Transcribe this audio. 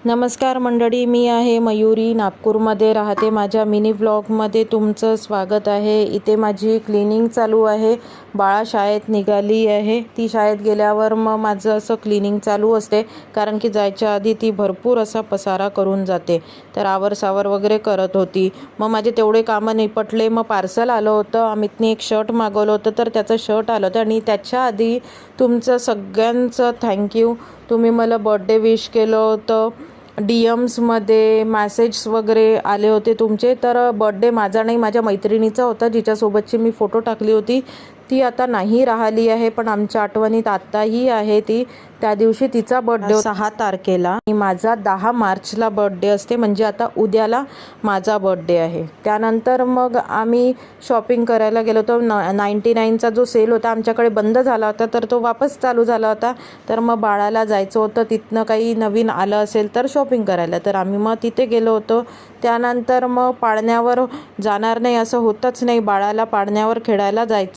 नमस्कार मंडळी, मी आहे मयुरी, नागपूरमध्ये राहते. माझ्या मिनी व्लॉगमध्ये तुमचं स्वागत आहे. इथे माझी क्लिनिंग चालू आहे. बाळा शाळेत निघाली आहे. ती शाळेत गेल्यावर मग माझं असं क्लिनिंग चालू असते, कारण की जायच्या आधी ती भरपूर असा पसारा करून जाते. तर आवरसावर वगैरे करत होती. मग माझे तेवढे कामं निपटले. मग पार्सल आलं होतं. अमितने एक शर्ट मागवलं होतं, तर त्याचं शर्ट आलं होतं. आणि त्याच्या आधी तुमचं सगळ्यांचं थँक्यू. तुम्ही मला बर्थडे विश केलं होतं. DMsमध्ये मॅसेज वगैरे आले होते तुमचे. तर बर्थडे माझा नाही, माझ्या मैत्रिणीचा होता, जिच्यासोबतची मी फोटो टाकली होती. ती आता नाही राहिली आहे, पण आमच्या आठवणीत आत्ताही आहे ती. त्या दिवशी तिचा बर्थडे 6 तारखेला आणि माझा 10 मार्चला बर्थडे असते, म्हणजे आता उद्याला माझा बर्थडे आहे. त्यानंतर मग आम्ही शॉपिंग करायला गेलो होतो. 99चा जो सेल होता आमच्याकडे बंद झाला होता, तर तो वापस चालू झाला होता. तर मग बाळाला जायचं होतं, तिथनं काही नवीन आलं असेल तर शॉपिंग करायला, तर आम्ही मग तिथे गेलो होतो. त्यानंतर मग पाळण्यावर जाणार नाही असं होतच नाही, बाळाला पाळण्यावर खेळायला जायचं